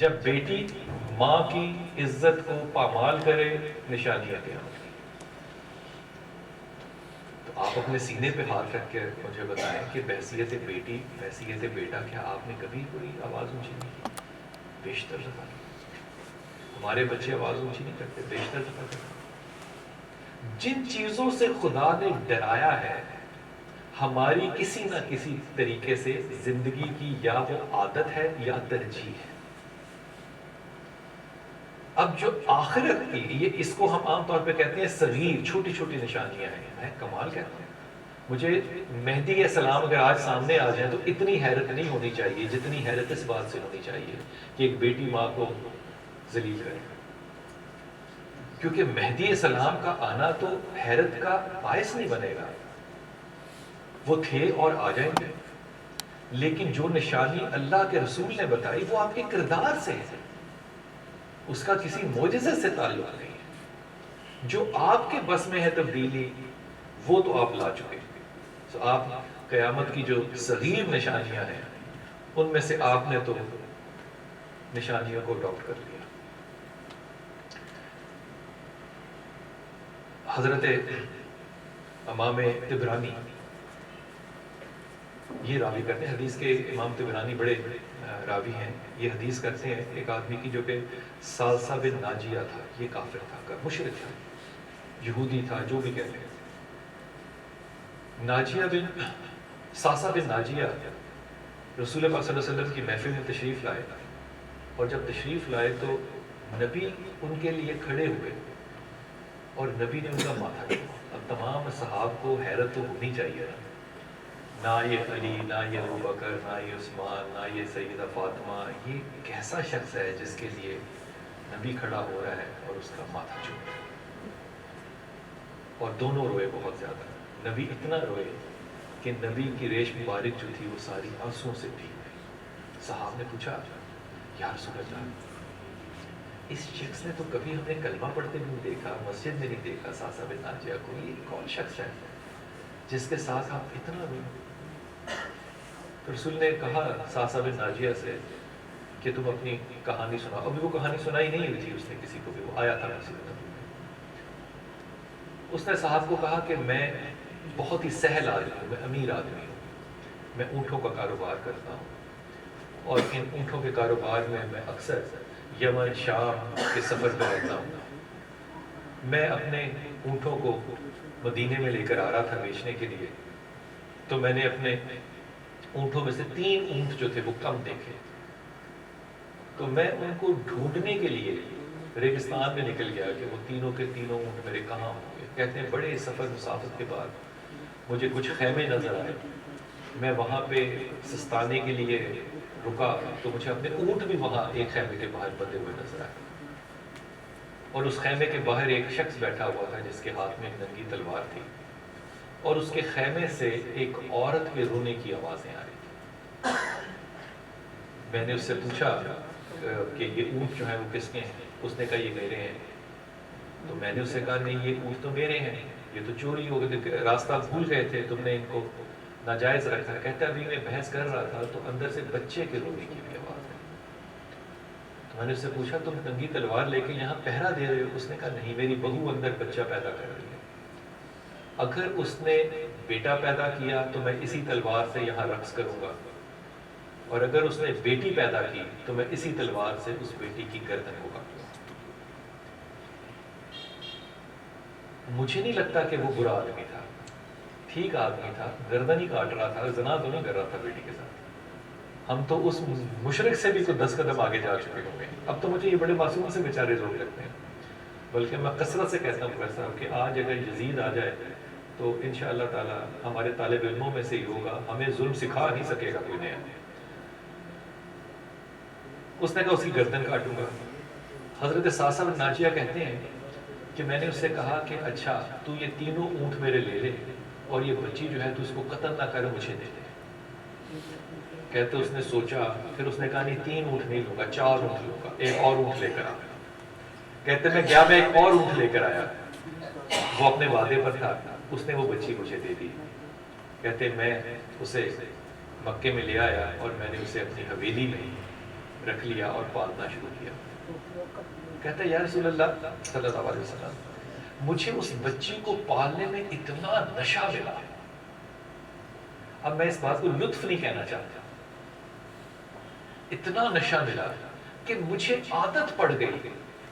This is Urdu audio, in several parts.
جب بیٹی ماں کی عزت کو پامال کرے، نشانیاں قیامت کی۔ تو آپ اپنے سینے پہ ہاتھ رکھ کے مجھے بتائیں کہ بحیثیت بیٹی، بحیثیت بیٹا، کیا آپ نے کبھی کوئی آواز اونچی نہیں کی؟ بیشتر دفعہ کی۔ ہمارے بچے آواز اونچی نہیں کرتے، بیشتر دفعہ کرتے۔ جن چیزوں سے خدا نے ڈرایا ہے، ہماری کسی نہ کسی طریقے سے زندگی کی یا وہ عادت ہے یا ترجیح ہے۔ اب جو آخرت کی، یہ اس کو ہم عام طور پہ کہتے ہیں صغیر، چھوٹی چھوٹی نشانیاں ہیں۔ میں کمال کہتا ہوں، مجھے مہدی علیہ السلام اگر آج سامنے آ جائیں تو اتنی حیرت نہیں ہونی چاہیے جتنی حیرت اس بات سے ہونی چاہیے کہ ایک بیٹی ماں کو ذلیل کرے، کیونکہ مہدی علیہ السلام کا آنا تو حیرت کا باعث نہیں بنے گا، وہ تھے اور آ جائیں گے، لیکن جو نشانی اللہ کے رسول نے بتائی وہ آپ کے کردار سے ہے، اس کا کسی معجزے سے تعلق نہیں ہے۔ جو آپ کے بس میں ہے تبدیلی، وہ تو آپ لا چکے ہیں۔ تو آپ قیامت کی جو صغیر نشانیاں ہیں ان میں سے آپ نے تو نشانیوں کو اڈاپٹ کر لیا۔ حضرت امام طبرانی یہ راوی کرتے ہیں، حدیث کے امام طبرانی بڑے راوی ہیں، یہ حدیث کرتے ہیں ایک آدمی کی جو کہ سالسہ بن ناجیہ تھا، یہ کافر تھا، مشرک تھا، یہودی تھا، جو بھی کہتے ہیں۔ ساسا بن ناجیہ رسول پاک صلی اللہ علیہ وسلم کی محفل میں تشریف لائے، اور جب تشریف لائے تو نبی ان کے لیے کھڑے ہوئے اور نبی نے ان کا ماتھا چھوا۔ اب تمام صحاب کو حیرت تو ہونی چاہیے نہ یہ علی، نہ یہ ابوبکر، نہ یہ عثمان، نہ یہ سیدہ فاطمہ، یہ کیسا شخص ہے جس کے لیے نبی کھڑا ہو رہا ہے اور اس کا ماتھا چھو رہا ہے۔ اور دونوں روئے بہت زیادہ، نبی اتنا روئے کہ نبی کی ریش مبارک جو تھی وہ ساری آنسوؤں سے بھیگ گئی۔ صحابہ نے پوچھا یا رسول اللہ، اس شخص نے تو کبھی ہم نے کلمہ پڑھتے بھی نہیں دیکھا، مسجد میں نہیں دیکھا، ساسا بن ناجیہ کو، یہ کون شخص ہے جس کے ساتھ آپ اتنا روئے؟ تو رسول نے کہا ساسا بن ناجیہ سے کہ تم اپنی کہانی سناؤ۔ ابھی وہ کہانی سنائی نہیں ہوئی تھی اس نے کسی کو بھی، وہ آیا تھا مسجد میں۔ اس نے صاحب کو کہا کہ میں بہت ہی سہل آدمی ہوں، میں امیر آدمی ہوں، میں اونٹوں کا کاروبار کرتا ہوں، اور ان اونٹوں کے کاروبار میں اکثر یمن، شام کے سفر پہ رہتا ہوں۔ میں اپنے اونٹوں کو مدینے میں لے کر آ رہا تھا بیچنے کے لیے، تو میں نے اپنے اونٹوں میں سے 3 اونٹ جو تھے وہ کم دیکھے، تو میں ان کو ڈھونڈنے کے لیے ریگستان میں نکل گیا کہ وہ تینوں کے تینوں اونٹ میرے کہاں ہوں گے۔ کہتے ہیں بڑے سفر مسافت کے بعد مجھے کچھ خیمے نظر آئے، میں وہاں پہ سستانے کے لیے رکا تو مجھے اپنے اونٹ بھی وہاں ایک خیمے کے باہر بندھے ہوئے نظر آئے، اور اس خیمے کے باہر ایک شخص بیٹھا ہوا تھا جس کے ہاتھ میں ایک ننگی تلوار تھی، اور اس کے خیمے سے ایک عورت کے رونے کی آوازیں آ رہی تھی۔ میں نے اس سے پوچھا کہ یہ اونٹ جو ہیں وہ کس کے ہیں؟ اس نے کہا یہ میرے ہیں۔ تو میں نے اس سے کہا نہیں، یہ اونٹ تو میرے ہیں، یہ تو چوری ہو گئے، راستہ بھول گئے تھے، تم نے ان کو ناجائز رکھا۔ کہتا ابھی میں بحث کر رہا تھا تو اندر سے بچے کے رونے کی بھی آواز ہے۔ تو میں نے اس سے پوچھا تم ننگی تلوار لے کے یہاں پہرا دے رہے ہو؟ اس نے کہا نہیں، میری بہو اندر بچہ پیدا کر رہی ہے، اگر اس نے بیٹا پیدا کیا تو میں اسی تلوار سے یہاں رقص کروں گا، اور اگر اس نے بیٹی پیدا کی تو میں اسی تلوار سے اس بیٹی کی گردن کو کاٹوں گا۔ مجھے نہیں لگتا کہ وہ برا آدمی تھا، ٹھیک آدمی تھا، گردن ہی کاٹ رہا تھا، زنا تو نہیں کر رہا تھا بیٹی کے ساتھ۔ ہم تو اس مشرک سے بھی کوئی 10 قدم آگے جا چکے ہوں گے۔ اب تو مجھے یہ بڑے معصوم سے بیچارے لوگ لگتے ہیں، بلکہ میں کثرت سے کہتا ہوں ویسا کہ آج اگر یزید آ جائے تو انشاءاللہ تعالی ہمارے طالب علموں میں سے ہی ہوگا، ہمیں ظلم سکھا نہیں سکے گا کوئی نیا۔ اس نے کہا اس کی گردن کاٹوں گا۔ حضرت ساسا بن ناجیہ کہتے ہیں کہ میں نے اس سے کہا کہ اچھا تو یہ تینوں اونٹ میرے لے لے، اور یہ بچی جو ہے تو اس کو قتل نہ کر، مجھے دے دے۔ کہتے اس نے سوچا، پھر اس نے کہا نہیں 3 اونٹ نہیں لوں گا، 4 اونٹ لوں گا، ایک اور اونٹ لے کر آ۔ کہتے میں گیا، میں ایک اور اونٹ لے کر آیا، وہ اپنے وعدے پر تھا، اس نے وہ بچی مجھے دے دی۔ کہتے میں اسے مکے میں لے آیا اور میں نے اسے اپنی حویلی میں رکھ لیا اور پالنا شروع کیا. کہتا ہے یا رسول اللہ صلی اللہ علیہ وسلم مجھے اس بچی کو پالنے میں اتنا نشہ ملا. اب میں اس بات کو لطف نہیں کہنا چاہتا, اتنا نشہ ملا کہ مجھے عادت پڑ گئی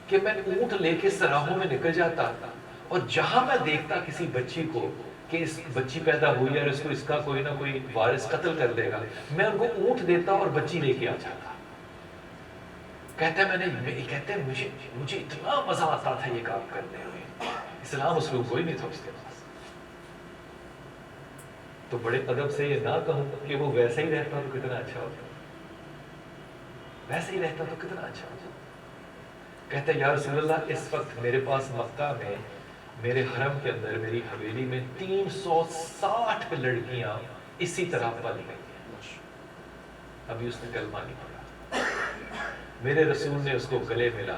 کہ میں اونٹ لے کے سراہوں میں نکل جاتا اور جہاں میں دیکھتا کسی بچی کو کہ اس بچی پیدا ہوئی ہے اور اس کا کوئی نہ کوئی وارث قتل کر دے گا, میں ان کو اونٹ دیتا اور بچی لے کے آ جاتا. کہتا ہے مجھے اتنا مزہ آتا تھا یہ کام کرنے میں. اسلام اسلوب کوئی نہیں تھا اس کے پاس. تو بڑے ادب سے یہ نہ کہوں کہ وہ ویسا ہی رہتا تو کتنا اچھا ہوتا, ویسے ہی رہتا تو کتنا اچھا ہوتا. کہتے ہیں یا رسول اللہ اس وقت میرے پاس مکہ میں میرے حرم کے اندر میری حویلی میں 360 لڑکیاں اسی طرح پل گئی ہیں. ابھی اس نے کلمہ نہیں پڑھا, میرے رسول نے اس کو گلے ملا.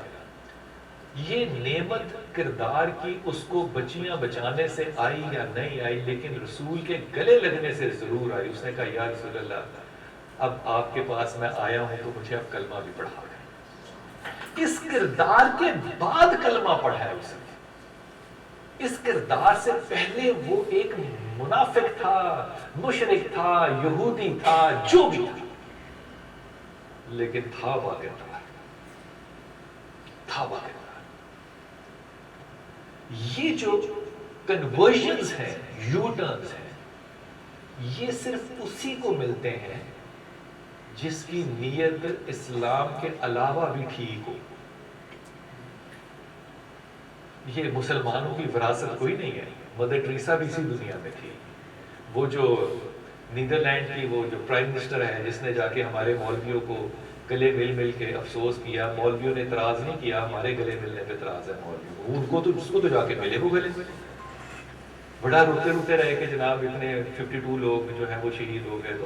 یہ نعمت کردار کی اس کو بچیاں بچانے سے آئی یا نہیں آئی, لیکن رسول کے گلے لگنے سے ضرور آئی. اس نے کہا یا رسول اللہ اب آپ کے پاس میں آیا ہوں تو مجھے اب کلمہ بھی پڑھا دیں. اس کردار کے بعد کلمہ پڑھا ہے اس نے. اس کردار سے پہلے وہ ایک منافق تھا, مشرک تھا, یہودی تھا, جو بھی تھا, لیکن تھا واقعہ تھا واقعہ. یہ جو کنورژنز ہیں, یو ٹرنز ہیں, یہ صرف اسی کو ملتے ہیں جس کی نیت اسلام کے علاوہ بھی ٹھیک ہو. یہ مسلمانوں کی وراثت کوئی نہیں ہے. مدر ٹریسا بھی اسی دنیا میں تھی. وہ جو نیدرلینڈ کی وہ جو پرائم منسٹر ہے جس نے جا کے ہمارے مولویوں کو گلے مل کے افسوس کیا, مولویوں نے اعتراض نہیں کیا, ہمارے گلے ملنے پہ اعتراض ہے مولویوں کو, ان کو تو اس کو تو جا کے ملے وہ گلے. بڑا روتے رہے کہ جناب اتنے 52 لوگ جو ہیں وہ شہید ہو گئے تو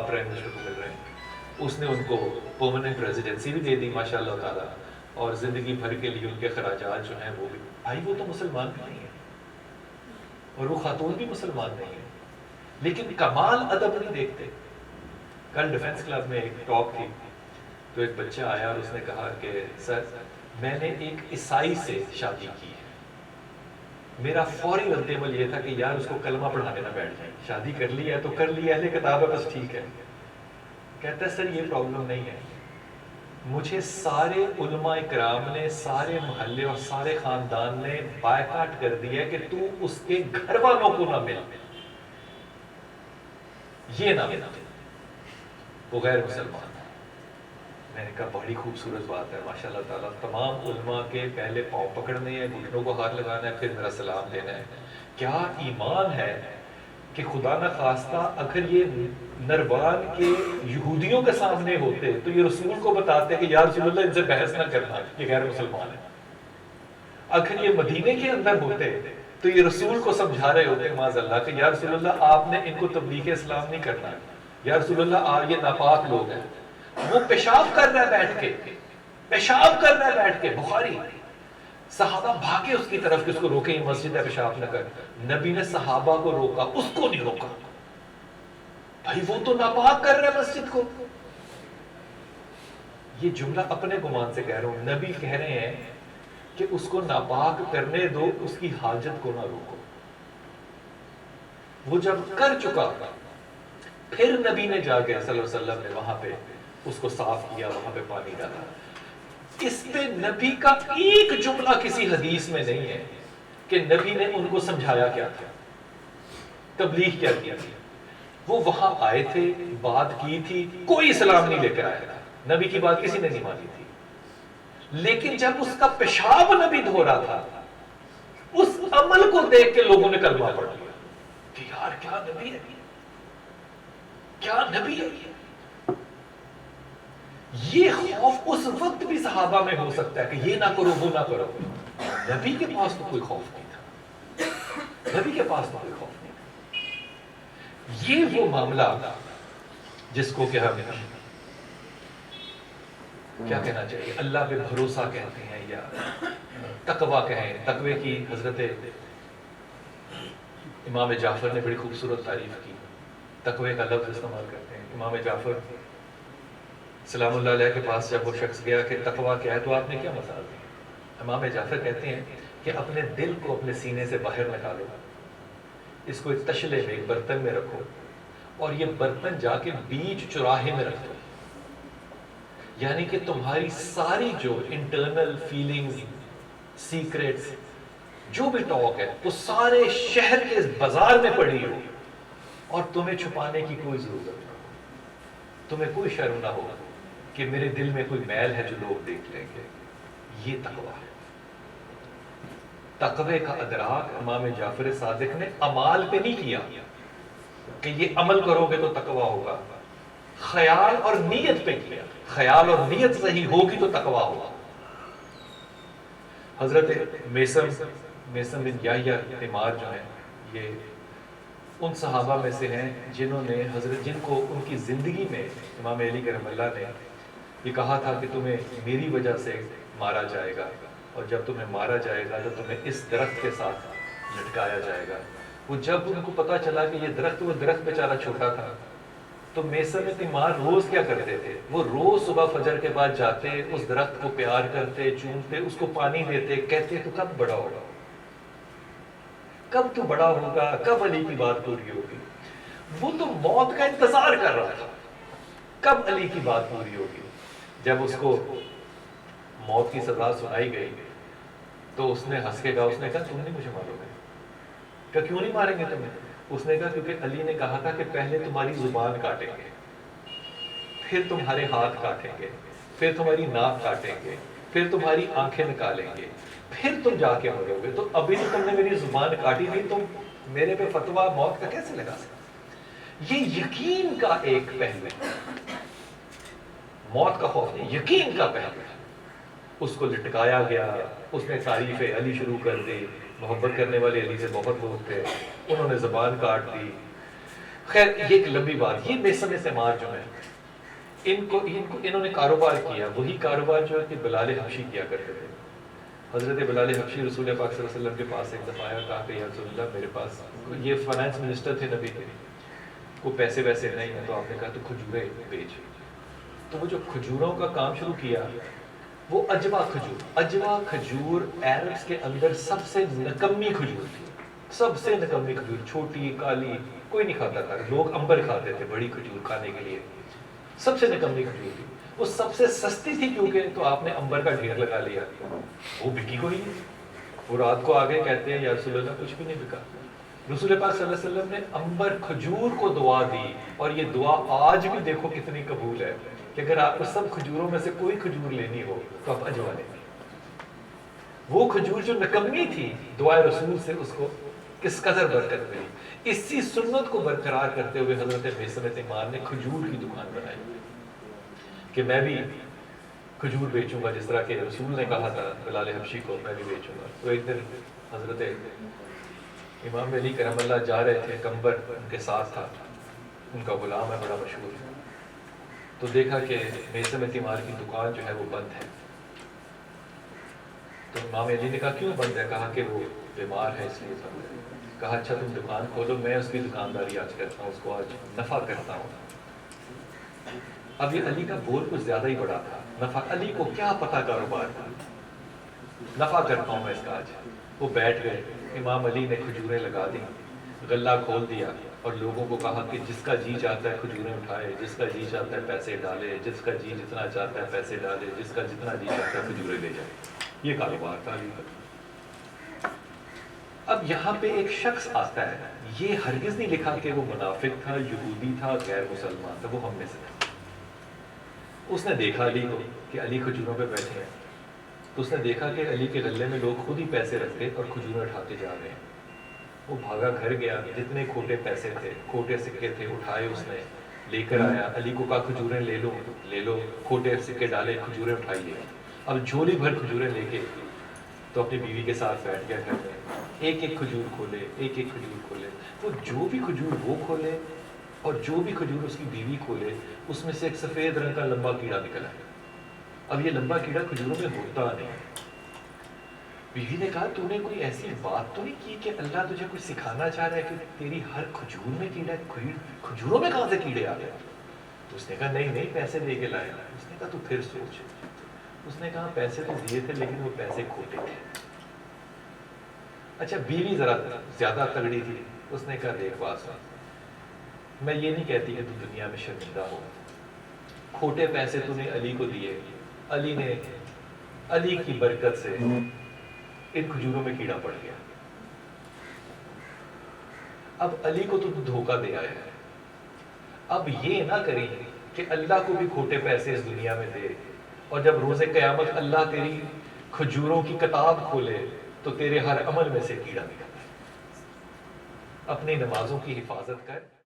پرائم منسٹر کو مل رہے ہیں. اس نے ان کو پرماننٹ ریزیڈنسی بھی دے دی ماشاء اللہ تعالیٰ, اور زندگی بھر کے لیے ان کے خراجات جو ہیں وہ بھی. بھائی وہ تو مسلمان بھی نہیں ہے اور وہ خاتون بھی مسلمان نہیں ہے, لیکن کمال ادب نہیں دیکھتے. کل ڈیفنس کلب میں ایک ٹاک تھی تو ایک بچہ آیا اور اس نے کہا کہ سر میں نے ایک عیسائی سے شادی کی ہے. میرا فوری رد عمل یہ تھا کہ یار اس کو کلمہ پڑھانے نہ بیٹھ جائیں, شادی کر لی ہے تو کر لی, اہل کتاب ہے بس ٹھیک ہے. کہتا ہے سر یہ پرابلم نہیں ہے, مجھے سارے علماء کرام نے, سارے محلے اور سارے خاندان نے بائیکاٹ کر دیا کہ تو اس کے گھر والوں کو نہ مل, یہ نہ مل, وہ غیر مسلمان. میں نے کہا بڑی خوبصورت بات ہے ماشاء اللہ تعالیٰ, تمام علماء کے پہلے پاؤں پکڑنے ہیں, گھٹنوں کو ہاتھ لگانا ہے, پھر میرا سلام دینا ہے. کیا ایمان ہے کہ خدا نہ خواستہ اگر یہ نروان کے یہودیوں کے سامنے ہوتے تو یہ رسول کو بتاتے کہ یا رسول اللہ ان سے بحث نہ کرنا, یہ غیر مسلمان ہے. اگر یہ مدینے کے اندر ہوتے تو یہ رسول کو سمجھا رہے ہوتے معاذ اللہ کہ یا رسول اللہ آپ نے ان کو تبلیغ اسلام نہیں کرنا, یا رسول اللہ یہ ناپاک لوگ ہیں. وہ پیشاب کر رہا ہے بیٹھ کے, پیشاب کر رہا ہے بیٹھ کے. بخاری صحابہ بھاگے اس کی طرف کہ اس کو روکے, یہ مسجد ہے پیشاب نہ کر. نبی نے صحابہ کو روکا, اس کو نہیں روکا. بھائی وہ تو ناپاک کر رہا ہے مسجد کو. یہ جملہ اپنے گمان سے کہہ رہا ہوں, نبی کہہ رہے ہیں کہ اس کو ناپاک کرنے دو, اس کی حاجت کو نہ روکو. وہ جب کر چکا پھر نبی نے جا کے صلی اللہ علیہ وسلم نے وہاں پہ اس کو صاف کیا, وہاں پہ پانی ڈالا. اس پہ نبی کا ایک جملہ کسی حدیث میں نہیں ہے کہ نبی نے ان کو سمجھایا کیا تھا, تبلیغ کیا کیا تھی. وہ وہاں آئے تھے, بات کی تھی, کوئی اسلام نہیں لے کر آیا تھا, نبی کی بات کسی نے نہیں مانی تھی. لیکن جب اس کا پیشاب نبی دھو رہا تھا, اس عمل کو دیکھ کے لوگوں نے کلمہ پڑھ لیا کہ یار کیا نبی ہے, کیا نبی ہے. یہ خوف اس وقت بھی صحابہ میں ہو سکتا ہے کہ یہ نہ کرو وہ نہ کرو. نبی کے پاس تو کوئی خوف نہیں تھا, نبی کے پاس تو کوئی خوف نہیں تھا. یہ وہ معاملہ جس کو کہ ہم کیا کہنا چاہیے, اللہ پہ بھروسہ کہتے ہیں یا تقوی کہیں. تقوی کی حضرت امام جعفر نے بڑی خوبصورت تعریف کی, تقوی کا لفظ استعمال کرتے ہیں. امام جعفر سلام اللہ علیہ کے پاس جب وہ شخص گیا کہ تقویٰ کیا ہے تو آپ نے کیا مثال دی؟ امام جعفر کہتے ہیں کہ اپنے دل کو اپنے سینے سے باہر نکالو، اس کو ایک تشلے میں، ایک برتن میں رکھو، اور یہ برتن جا کے بیچ چوراہے میں رکھ دو، یعنی کہ تمہاری ساری جو انٹرنل فیلنگز، سیکریٹس، جو بھی ٹاک ہے وہ سارے شہر کے بازار میں پڑی ہو، اور تمہیں چھپانے کی کوئی ضرورت نہ ہو، تمہیں کوئی شرم نہ ہو کہ میرے دل میں کوئی میل ہے جو لوگ دیکھ لیں گے۔ یہ تقویٰ ہے۔ تقوی کا ادراک امام جعفر صادق نے عمال پہ نہیں کیا کہ یہ عمل کرو گے تو تقویٰ ہوگا، خیال اور نیت پہ کیا، خیال اور نیت صحیح ہوگی تو تقویٰ ہوگا۔ حضرت میسم بن یحییٰ تیمار جو ہیں، یہ ان صحابہ میں سے ہیں جن کو ان کی زندگی میں امام علی کرم اللہ نے یہ کہا تھا کہ تمہیں میری وجہ سے مارا جائے گا، اور جب تمہیں مارا جائے گا تو تمہیں اس درخت کے ساتھ لٹکایا جائے گا۔ وہ جب ان کو پتا چلا کہ یہ درخت بیچارہ چھوٹا تھا، تو میسم تیمار روز کیا کرتے تھے؟ وہ روز صبح فجر کے بعد جاتے، اس درخت کو پیار کرتے، چومتے، اس کو پانی دیتے، کہتے تو کب بڑا ہوگا، کب تو بڑا ہوگا، کب علی کی بات پوری ہوگی۔ وہ تو موت کا انتظار کر رہا تھا، کب علی کی بات پوری ہوگی۔ جب اس کو موت کی سزا سنائی گئی تو اس نے ہنس کے کہا، اس نے کہا تم نہیں مجھے مارو گے؟ کہ کیوں نہیں ماریں گے تمہیں؟ اس نے کہا کیونکہ علی نے کہا تھا کہ پہلے تمہاری زبان کاٹیں گے، پھر تمہارے ہاتھ کاٹیں گے، پھر تمہاری ناک کاٹیں گے، پھر تمہاری آنکھیں نکالیں گے، پھر تم جا کے مرو گے۔ تو ابھی تو تم نے میری زبان کاٹی نہیں، تم میرے پہ فتویٰ موت کا کیسے لگا سکتے؟ یہ یقین کا ایک پہلو ہے، موت کا خوف نہیں، یقین کا پہلو ہے۔ اس کو لٹکایا گیا، اس نے تعریف علی شروع کر دی، محبت کرنے والے علی سے بہت لوگ تھے، انہوں نے زبان کاٹ دی۔ خیر یہ ایک لمبی بات۔ یہ میسم تیمار جو ہے، انہوں نے کاروبار کیا، وہی کاروبار جو ہے کہ بلال حبشی کیا کرتے تھے۔ حضرت بلال حبشی رسول پاک صلی اللہ علیہ وسلم کے پاس ایک دفعہ آیا، کہا کہ یا رسول اللہ میرے پاس، یہ فائنانس منسٹر تھے نبی کے، کوئی پیسے ویسے نہیں ہیں، تو آپ نے کہا تو کھجوریں بیچ۔ تو وہ جو کھجوروں کا کام شروع کیا، وہ اجوا کھجور عربز کے اندر سب سے نکمی کھجور تھی، سب سے نکمی کھجور، چھوٹی کالی، کوئی نہیں کھاتا تھا، لوگ امبر کھاتے تھے بڑی کھجور کھانے کے لیے، سب سے نکمی کھجور تھی، وہ سب سے سستی تھی کیونکہ، تو آپ نے امبر کا ڈھیر لگا لیا، وہ بکی کوئی نہیں۔ وہ رات کو آگے کہتے ہیں یا رسول اللہ کچھ بھی نہیں بکا۔ رسول پاک صلی اللہ علیہ وسلم نے امبر کھجور کو دعا دی، اور یہ دعا آج بھی دیکھو کتنی قبول ہے کہ اگر آپ کو سب کھجوروں میں سے کوئی کھجور لینی ہو تو آپ اجوا لیں۔ وہ کھجور جو نکمی تھی، دعائے رسول سے اس کو کس قدر برکت ملی۔ اسی سنت کو برقرار کرتے ہوئے حضرت میسم تیمار نے کھجور کی دکان بنائی کہ میں بھی کھجور بیچوں گا، جس طرح کہ رسول نے کہا تھا بلال حبشی کو میں بھی بیچوں گا۔ تو ایک دن حضرت امام علی کرم اللہ جا رہے تھے، کمبر ان کے ساتھ تھا، ان کا غلام ہے بڑا مشہور ہے، تو دیکھا کہ میسم تیمار کی دکان جو ہے وہ بند ہے۔ تو امام علی نے کہا کیوں بند ہے؟ کہا کہ وہ بیمار ہے اس لیے بند ہے۔ کہا اچھا تم دکان کھولو، میں اس کی دکانداری آج کرتا ہوں، اس کو آج نفع کرتا ہوں۔ اب یہ علی کا بول کچھ زیادہ ہی بڑا تھا، نفع، علی کو کیا پتا کاروبار کا، نفع کرتا ہوں میں اس کا آج۔ وہ بیٹھ گئے، امام علی نے کھجوریں لگا دی، غلہ کھول دیا، اور لوگوں کو کہا کہ جس کا جی چاہتا ہے کھجوریں اٹھائے، جس کا جی چاہتا ہے پیسے ڈالے، جس کا جی جتنا چاہتا ہے پیسے ڈالے، جس کا جتنا جی چاہتا ہے کھجوریں لے جائے۔ یہ کاروبار تھا علی کا۔ اب یہاں پہ ایک شخص آتا ہے، یہ ہرگز نہیں لکھا کہ وہ منافق تھا، یہودی تھا، غیر مسلمان تھا، وہ ہم میں سے تھا۔ اس نے دیکھا علی کو کہ علی کھجوروں پہ بیٹھے ہیں، تو اس نے دیکھا کہ علی کے غلے میں لوگ خود ہی پیسے رکھتے اور کھجوریں اٹھاتے جا رہے ہیں۔ وہ بھاگا گھر گیا، جتنے کھوٹے پیسے تھے، کھوٹے سکے تھے، اٹھائے، اس نے لے کر آیا، علی کو کہا کھجوریں لے لو، کھوٹے سکے ڈالے، کھجوریں اٹھائیے۔ اب جھولی بھر کھجوریں لے کے تو اپنی بیوی کے ساتھ بیٹھ گیا گھر میں، ایک ایک کھجور کھولے، ایک ایک کھجور کھولے۔ وہ جو بھی کھجور وہ کھولے اور جو بھی کھجور اس کی بیوی کھولے، اس میں سے ایک سفید رنگ کا لمبا کیڑا نکلا ہے۔ اب یہ لمبا کیڑا کھجوروں میں ہوتا نہیں۔ بیوی نے کہا تو نے کوئی ایسی بات تو نہیں کی کہ اللہ تجھے کچھ سکھانا چاہ رہا ہے کہ تیری ہر کھجور میں کیڑا ہے؟ کھجوروں میں کہاں سے کیڑے آ گئے؟ تو اس نے کہا نہیں نہیں پیسے دے کے لایا. اس نے کہا تو پھر سوچ. اس نے کہا پیسے تو دیے تھے لیکن وہ پیسے کھوٹے تھے. اچھا بیوی ذرا زیادہ تگڑی تھی. اس نے کہا دیکھ بات میں یہ نہیں کہتی کہ تو دنیا میں شرمندہ ہو. کھوٹے پیسے تو نے علی کو دیے, علی نے علی کی برکت سے ان کھجوروں میں کیڑا پڑ گیا. اب علی کو تو دھوکہ دے آیا ہے. اب یہ نہ کریں کہ اللہ کو بھی کھوٹے پیسے اس دنیا میں دے اور جب روز قیامت اللہ تیری کھجوروں کی کتاب کھولے تو تیرے ہر عمل میں سے کیڑا نکلے. اپنی نمازوں کی حفاظت کر.